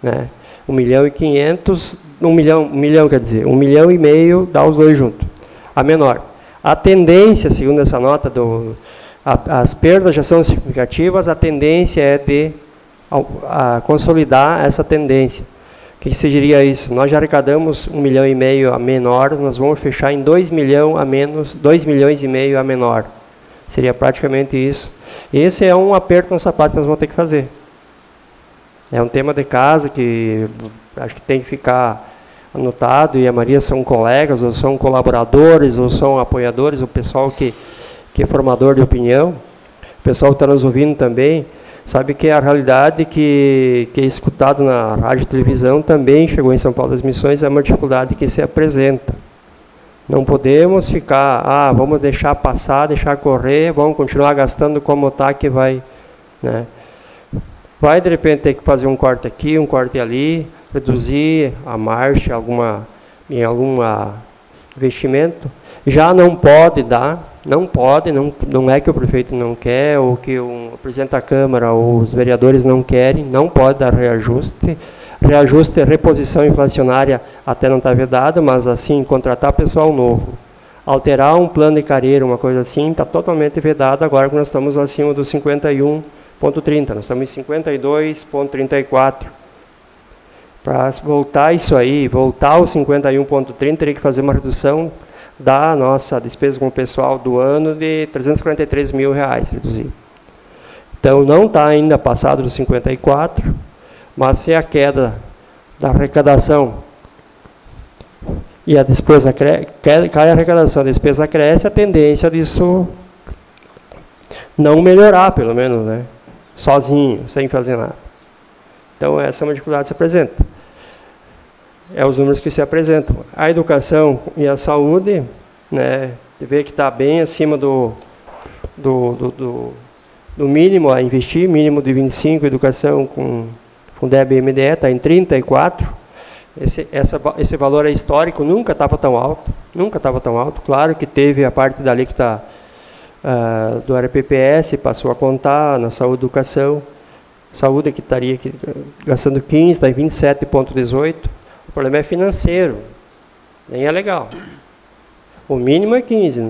[SPEAKER 4] né? 1.500.000, 1 milhão quer dizer, 1,5 milhão dá os dois juntos, a menor. A tendência, segundo essa nota, as perdas já são significativas, a tendência é de consolidar essa tendência. O que seria isso? Nós já arrecadamos 1,5 milhão a menor, nós vamos fechar em 2 milhões a menos, 2,5 milhões a menor. Seria praticamente isso. Esse é um aperto no sapato que nós vamos ter que fazer. É um tema de casa que acho que tem que ficar anotado, e a Maria são colegas, ou são colaboradores, ou são apoiadores, o pessoal que é formador de opinião, o pessoal que está nos ouvindo também, sabe que a realidade que é escutado na rádio e televisão também chegou em São Paulo das Missões, é uma dificuldade que se apresenta. Não podemos ficar, vamos deixar passar, deixar correr, vamos continuar gastando como está, que vai, né? Vai, de repente, ter que fazer um corte aqui, um corte ali, reduzir a marcha em algum investimento. Já não pode dar, não é que o prefeito não quer, ou que o presidente da Câmara ou os vereadores não querem, não pode dar reajuste. Reajuste, reposição inflacionária até não está vedado, mas assim, contratar pessoal novo, alterar um plano de carreira, uma coisa assim, está totalmente vedado agora que nós estamos acima do 51,30, nós estamos em 52,34. Para voltar isso aí, voltar aos 51,30, teria que fazer uma redução da nossa despesa com o pessoal do ano de R$343 mil, reduzir. Então, não está ainda passado dos 54, mas se a queda da arrecadação e a despesa cai a arrecadação, a despesa cresce, a tendência disso não melhorar, pelo menos, né? Sozinho, sem fazer nada. Então, essa é uma dificuldade que se apresenta. É os números que se apresentam. A educação e a saúde, né, vê que está bem acima do mínimo a investir, mínimo de 25, educação com Fundeb e MDE, está em 34. Esse valor é histórico, nunca estava tão alto, Claro que teve a parte dali que está do RPPS, passou a contar na saúde e educação. Saúde que estaria gastando 15, está em 27,18. O problema é financeiro, nem é legal. O mínimo é 15,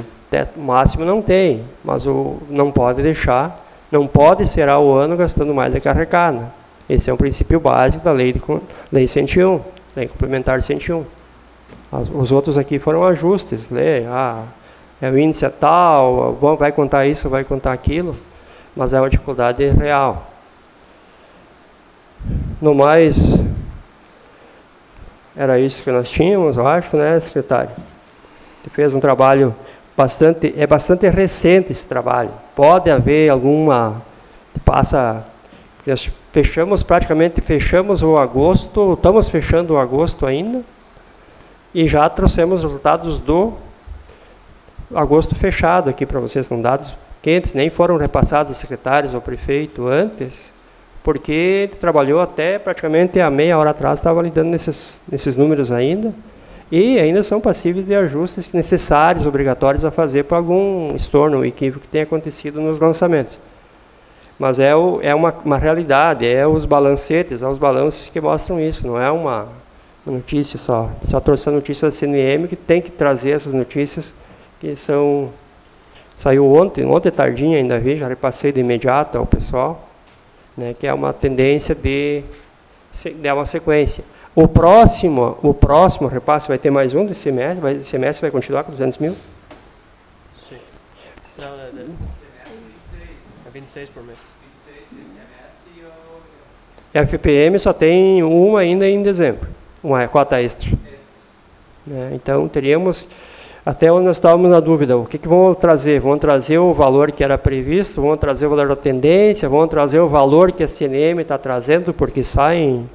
[SPEAKER 4] o máximo não tem, mas não pode deixar, não pode ser ao ano gastando mais do que arrecada. Esse é um princípio básico da lei 101, lei complementar 101. Os outros aqui foram ajustes, o índice é tal, vai contar isso, vai contar aquilo, mas é uma dificuldade real. No mais, era isso que nós tínhamos, eu acho, né, secretário? Você fez um trabalho bastante recente esse trabalho. Pode haver alguma, nós fechamos o agosto, estamos fechando o agosto ainda, e já trouxemos os resultados do agosto fechado aqui para vocês, são dados quentes, nem foram repassados aos secretários ou prefeito antes, porque ele trabalhou até praticamente a meia hora atrás, estava lidando nesses números ainda, e ainda são passíveis de ajustes necessários, obrigatórios a fazer para algum estorno, equívoco que tenha acontecido nos lançamentos. Mas é uma realidade, os balancetes, os balanços que mostram isso, não é uma notícia só. Só trouxe a notícia da CNM, que tem que trazer essas notícias que saiu ontem tardinha ainda vi, já repassei de imediato ao pessoal, né, que é uma tendência de uma sequência. O próximo repasse vai ter mais um desse semestre, esse semestre vai continuar com 200 mil?
[SPEAKER 5] Sim. Não, é 26 por mês. 26 esse semestre
[SPEAKER 4] e o FPM só tem uma ainda em dezembro, uma cota extra. Né, então, teríamos, até onde nós estávamos na dúvida, o que vão trazer? Vão trazer o valor que era previsto, vão trazer o valor da tendência, vão trazer o valor que a CNM está trazendo, porque saem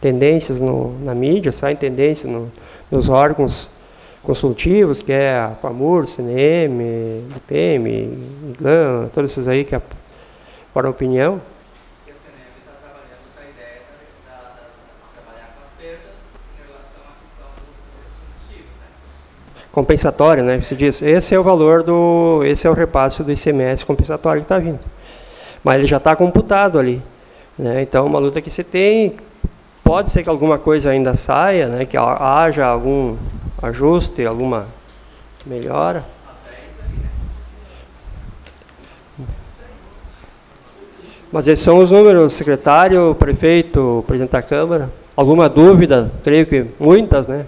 [SPEAKER 4] tendências na mídia, saem tendências nos órgãos consultivos, que é a FAMUR, CNM, IPM, IGAN, todos esses aí que é para a opinião.
[SPEAKER 2] E a CNM está trabalhando com a ideia de trabalhar com as perdas em relação à questão do combustível, né?
[SPEAKER 4] Compensatório, né? Você diz, esse é o valor esse é o repasse do ICMS compensatório que está vindo. Mas ele já está computado ali, né? Então, uma luta que se tem, Pode ser que alguma coisa ainda saia, né, que haja algum ajuste, alguma melhora. Mas esses são os números, secretário, prefeito, presidente da Câmara. Alguma dúvida? Creio que muitas, né?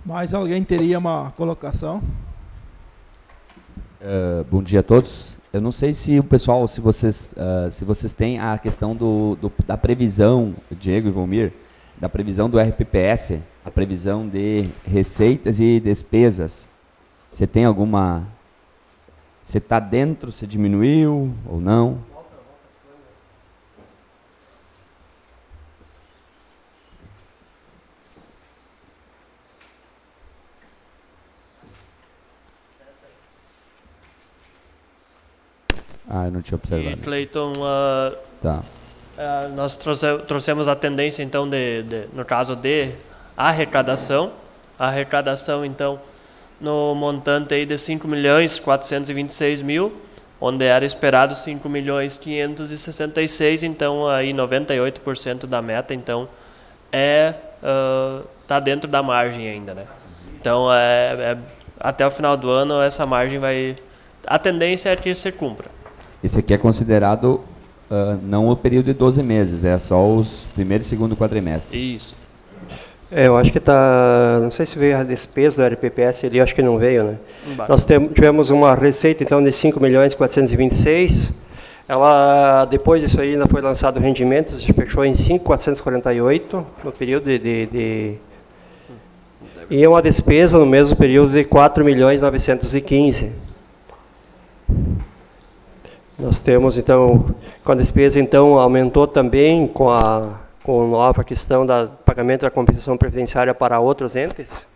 [SPEAKER 1] Mais alguém teria uma colocação?
[SPEAKER 3] Bom dia a todos. Eu não sei se o pessoal, se vocês têm a questão da previsão, Diego e Volmir, da previsão do RPPS, a previsão de receitas e despesas. Você tem alguma... Você está dentro, você diminuiu ou não? Eu não tinha observado.
[SPEAKER 5] E, Cleiton,
[SPEAKER 3] tá.
[SPEAKER 5] Nós trouxemos a tendência, então, no caso de arrecadação. A arrecadação, então, no montante aí de 5.426.000, onde era esperado 5.566.000, então aí 98% da meta, então, tá dentro da margem ainda, né? Então, até o final do ano, essa margem vai... A tendência é que se cumpra.
[SPEAKER 3] Esse aqui é considerado não o período de 12 meses, é só os primeiro e segundo quadrimestre.
[SPEAKER 5] Isso.
[SPEAKER 4] Eu acho que está... Não sei se veio a despesa do RPPS ali, acho que não veio, né? Nós tivemos uma receita, então, de 5.426.000. Ela, depois disso aí, ainda foi lançado rendimentos, fechou em 5.448 no período E uma despesa no mesmo período de 4.915.000. Nós temos, então, com a despesa, então, aumentou também com a nova questão do pagamento da compensação previdenciária para outros entes.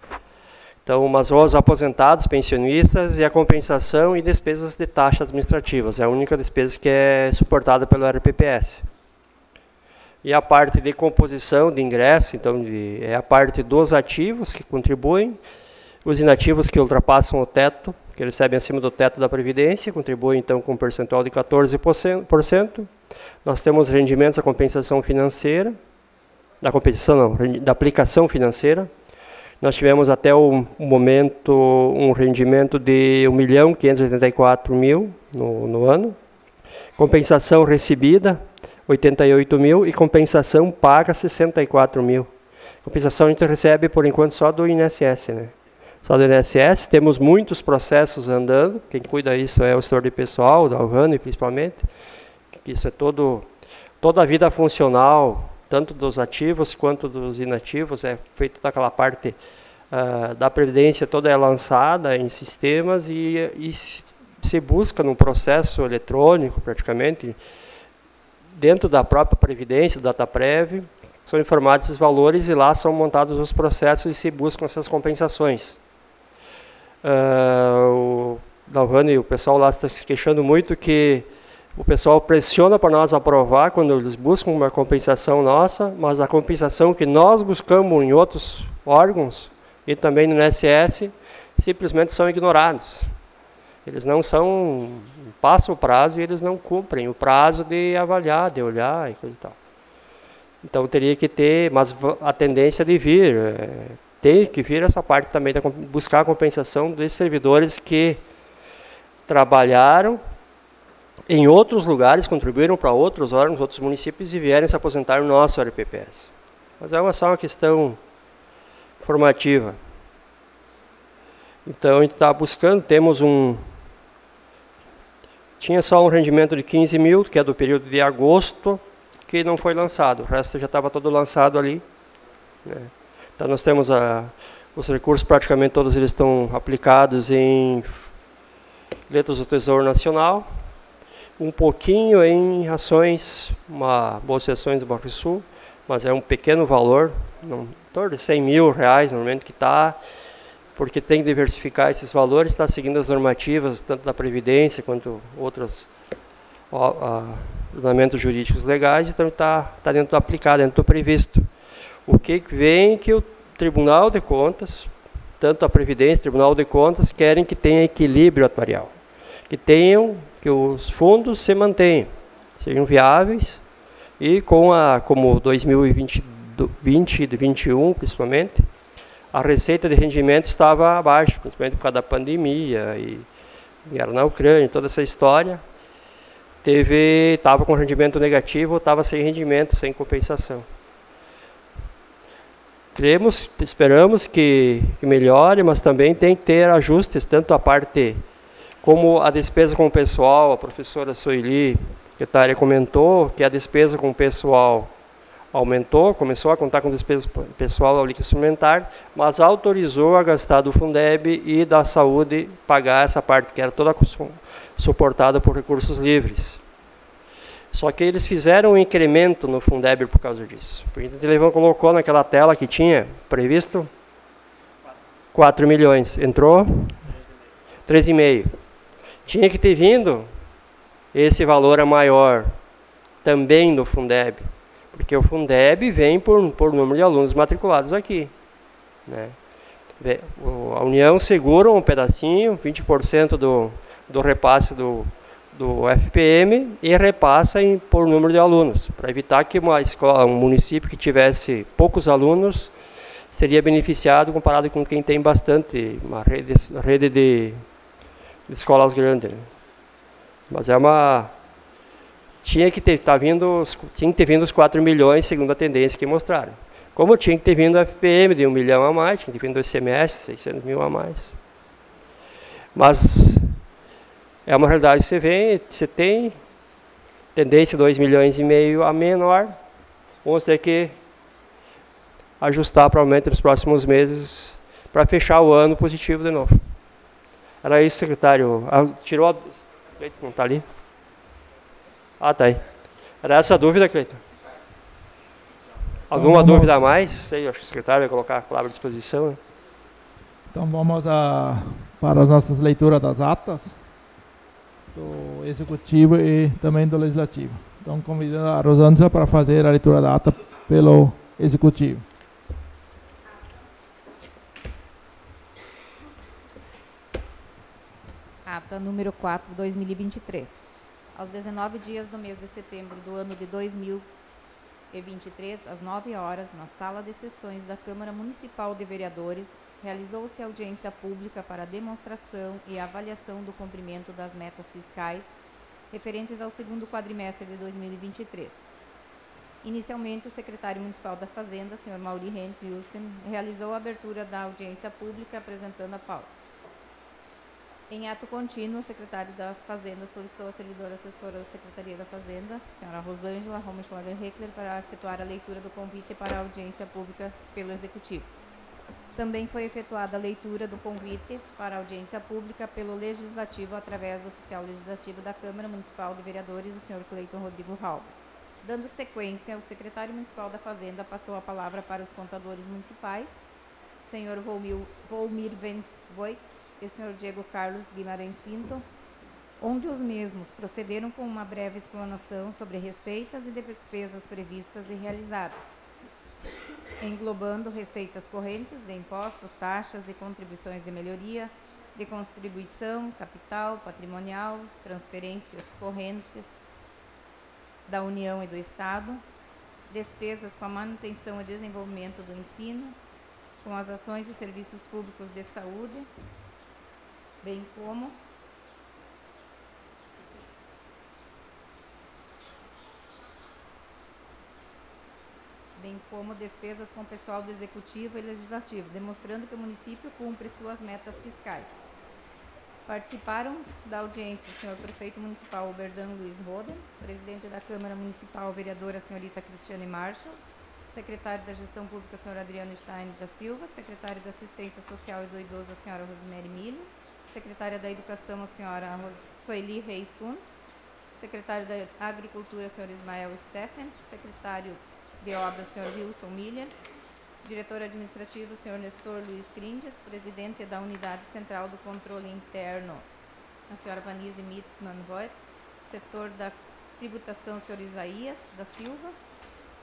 [SPEAKER 4] Então, mas os aposentados, pensionistas e a compensação e despesas de taxas administrativas. É a única despesa que é suportada pelo RPPS. E a parte de composição de ingresso, então, é a parte dos ativos que contribuem, os inativos que ultrapassam o teto, que recebem acima do teto da Previdência, contribuem então com um percentual de 14%. Nós temos rendimentos da compensação financeira, da aplicação financeira. Nós tivemos até o momento um rendimento de 1.584.000 no ano. Compensação recebida, 88.000 e compensação paga, 64.000. Compensação a gente recebe, por enquanto, só do INSS, né? Só do INSS, temos muitos processos andando, quem cuida disso é o setor de pessoal, da Alvane principalmente, isso é toda a vida funcional, tanto dos ativos quanto dos inativos, é feita toda aquela parte da Previdência, toda é lançada em sistemas e se busca num processo eletrônico, praticamente, dentro da própria Previdência, do DataPrev, São informados esses valores e lá são montados os processos e se buscam essas compensações. O Dalvani e o pessoal lá está se queixando muito que o pessoal pressiona para nós aprovar quando eles buscam uma compensação nossa, mas a compensação que nós buscamos em outros órgãos e também no INSS simplesmente são ignorados. Eles não são, passam o prazo e eles não cumprem o prazo de avaliar, de olhar e coisa e tal. Então teria que ter, mas a tendência de vir, tem que vir essa parte também, de buscar a compensação dos servidores que trabalharam em outros lugares, contribuíram para outros órgãos, outros municípios e vierem se aposentar no nosso RPPS. Mas é só uma questão formativa. Então a gente está buscando, tinha só um rendimento de 15 mil, que é do período de agosto, que não foi lançado, o resto já estava todo lançado ali, né? Então nós temos os recursos, praticamente todos eles estão aplicados em letras do Tesouro Nacional, um pouquinho em ações, bolsa de ações do Banrisul, mas é um pequeno valor, em torno de 100 mil reais normalmente que está, porque tem que diversificar esses valores, está seguindo as normativas, tanto da Previdência quanto outros ordenamentos jurídicos legais, então está dentro do aplicado, dentro do previsto. O que vem que o Tribunal de Contas, tanto a Previdência, o Tribunal de Contas, querem que tenha equilíbrio atuarial, que os fundos se mantenham, sejam viáveis, e como 2020 e 2021, principalmente, a receita de rendimento estava abaixo, principalmente por causa da pandemia, e guerra na Ucrânia, toda essa história, estava com rendimento negativo, estava sem rendimento, sem compensação. Esperamos que melhore, mas também tem que ter ajustes, tanto a parte como a despesa com o pessoal. A professora Soili, secretária, comentou que a despesa com o pessoal aumentou, começou a contar com despesa pessoal ao líquido suplementar, mas autorizou a gastar do Fundeb e da saúde pagar essa parte, que era toda suportada por recursos livres. Só que eles fizeram um incremento no Fundeb por causa disso. Porque o Televão colocou naquela tela que tinha previsto 4 milhões. Entrou 13,5. Tinha que ter vindo esse valor a maior também do Fundeb. Porque o Fundeb vem por número de alunos matriculados aqui, né? A União segura um pedacinho, 20% do repasse do FPM e repassa por número de alunos, para evitar que um município que tivesse poucos alunos seria beneficiado comparado com quem tem bastante, uma rede de escolas grandes, né? Mas tinha que ter vindo os 4 milhões, segundo a tendência que mostraram. Como tinha que ter vindo o FPM de 1 milhão a mais, tinha que ter vindo o ICMS, 600 mil a mais. Mas é uma realidade que você tem tendência 2,5 milhões a menor, vamos ter que ajustar provavelmente nos próximos meses para fechar o ano positivo de novo. Era isso, secretário. Tirou a... Cleiton, não está ali? Ah, tá aí. Era essa a dúvida, Cleiton? Alguma dúvida a mais? Sei, acho que o secretário vai colocar a palavra à disposição, né?
[SPEAKER 1] Então vamos para as nossas leituras das atas do Executivo e também do Legislativo. Então convidando a Rosângela para fazer a leitura da ata pelo Executivo.
[SPEAKER 6] Ata número 4, 2023. Aos 19 dias do mês de setembro do ano de 2023, às 9 horas, na Sala de Sessões da Câmara Municipal de Vereadores, realizou-se audiência pública para demonstração e avaliação do cumprimento das metas fiscais referentes ao segundo quadrimestre de 2023. Inicialmente, o secretário municipal da Fazenda, Sr. Mauri Renz Wilson, realizou a abertura da audiência pública apresentando a pauta. Em ato contínuo, o secretário da Fazenda solicitou a servidora assessora da Secretaria da Fazenda, senhora Rosângela Romenschlager-Heckler, para efetuar a leitura do convite para a audiência pública pelo Executivo. Também foi efetuada a leitura do convite para a audiência pública pelo Legislativo através do oficial legislativo da Câmara Municipal de Vereadores, o senhor Cleiton Rodrigo Halber. Dando sequência, o secretário municipal da Fazenda passou a palavra para os contadores municipais, senhor Volmir Vens Voigt e senhor Diego Carlos Guimarães Pinto, onde os mesmos procederam com uma breve explanação sobre receitas e despesas previstas e realizadas, englobando receitas correntes de impostos, taxas e contribuições de melhoria, de contribuição, capital, patrimonial, transferências correntes da União e do Estado, despesas com a manutenção e desenvolvimento do ensino, com as ações e serviços públicos de saúde, bem como despesas com o pessoal do Executivo e Legislativo, demonstrando que o município cumpre suas metas fiscais. Participaram da audiência o senhor Prefeito Municipal Oberdan Luiz Roden, Presidente da Câmara Municipal, Vereadora Senhorita Cristiane Marshall, Secretário da Gestão Pública, senhor Adriano Stein da Silva, Secretário da Assistência Social e do Idoso, a senhora Rosemary Milho, Secretária da Educação, a senhora Sueli Reis Kuntz, Secretário da Agricultura, senhor Ismael Stephens, Secretário de Obras, senhor Wilson Miller, Diretor Administrativo, senhor Nestor Luiz Crindes, Presidente da Unidade Central do Controle Interno, a senhora Vanise Mittmann Voigt, Setor da Tributação, senhor Isaías da Silva,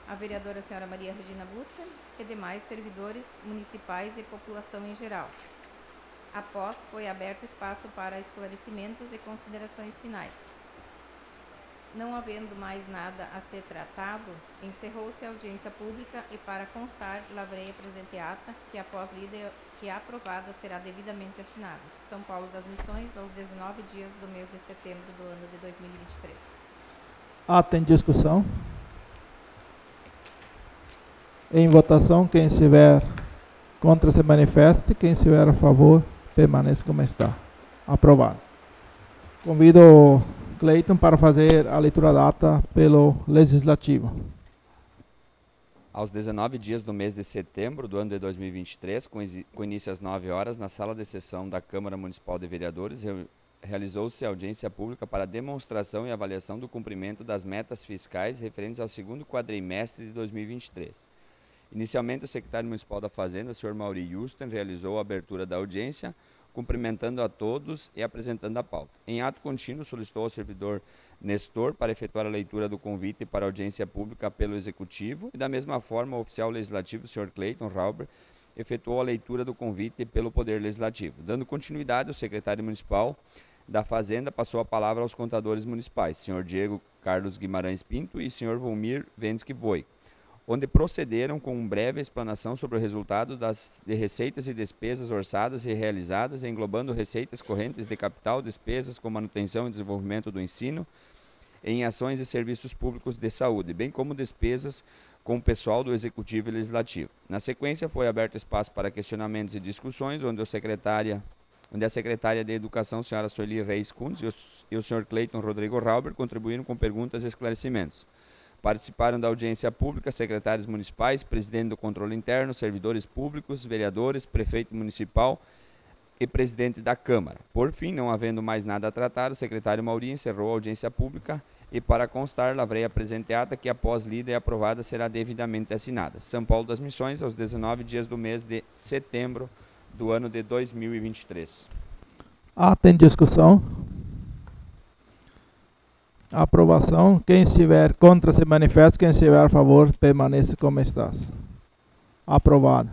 [SPEAKER 6] a vereadora senhora Maria Regina Butzen e demais servidores municipais e população em geral. Após, foi aberto espaço para esclarecimentos e considerações finais. Não havendo mais nada a ser tratado, encerrou-se a audiência pública e, para constar, lavrei a presente ata, que após lida e aprovada será devidamente assinada. São Paulo das Missões, aos 19 dias do mês de setembro do ano de 2023.
[SPEAKER 1] Ata em discussão. Em votação, quem estiver contra se manifeste, quem estiver a favor permaneça como está. Aprovado. Convido o Cleiton para fazer a leitura da ata pelo Legislativo.
[SPEAKER 3] Aos 19 dias do mês de setembro do ano de 2023, com início às 9 horas, na sala de sessão da Câmara Municipal de Vereadores, realizou-se a audiência pública para demonstração e avaliação do cumprimento das metas fiscais referentes ao segundo quadrimestre de 2023. Inicialmente, o secretário municipal da Fazenda, o senhor Mauri Houston, realizou a abertura da audiência, cumprimentando a todos e apresentando a pauta. Em ato contínuo, solicitou ao servidor Nestor para efetuar a leitura do convite para audiência pública pelo Executivo e, da mesma forma, o oficial legislativo, o senhor Cleiton Rauber, efetuou a leitura do convite pelo Poder Legislativo. Dando continuidade, o secretário municipal da Fazenda passou a palavra aos contadores municipais, senhor Diego Carlos Guimarães Pinto e senhor Volmir Vensky Voigt, onde procederam com uma breve explanação sobre o resultado de receitas e despesas orçadas e realizadas, englobando receitas correntes de capital, despesas com manutenção e desenvolvimento do ensino, em ações e serviços públicos de saúde, bem como despesas com o pessoal do Executivo e Legislativo. Na sequência, foi aberto espaço para questionamentos e discussões, onde a secretária de Educação, senhora Sueli Reis Kuntz, e o senhor Cleiton Rodrigo Rauber contribuíram com perguntas e esclarecimentos. Participaram da audiência pública secretários municipais, presidente do controle interno, servidores públicos, vereadores, prefeito municipal e presidente da Câmara. Por fim, não havendo mais nada a tratar, o secretário Mauri encerrou a audiência pública e, para constar, lavrei a presente ata que, após lida e aprovada, será devidamente assinada. São Paulo das Missões, aos 19 dias do mês de setembro do ano de 2023.
[SPEAKER 1] Ata em discussão. Aprovação. Quem estiver contra se manifeste, quem estiver a favor permaneça como está. Aprovado.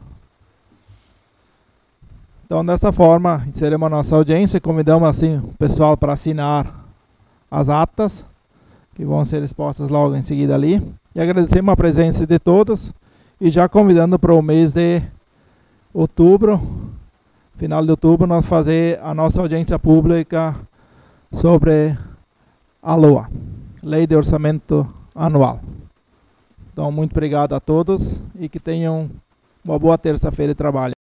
[SPEAKER 1] Então, dessa forma, encerramos a nossa audiência e convidamos assim o pessoal para assinar as atas, que vão ser expostas logo em seguida ali. E agradecemos a presença de todos e já convidando para o mês de outubro, final de outubro, nós fazer a nossa audiência pública sobre a LOA, Lei de Orçamento Anual. Então, muito obrigado a todos e que tenham uma boa terça-feira de trabalho.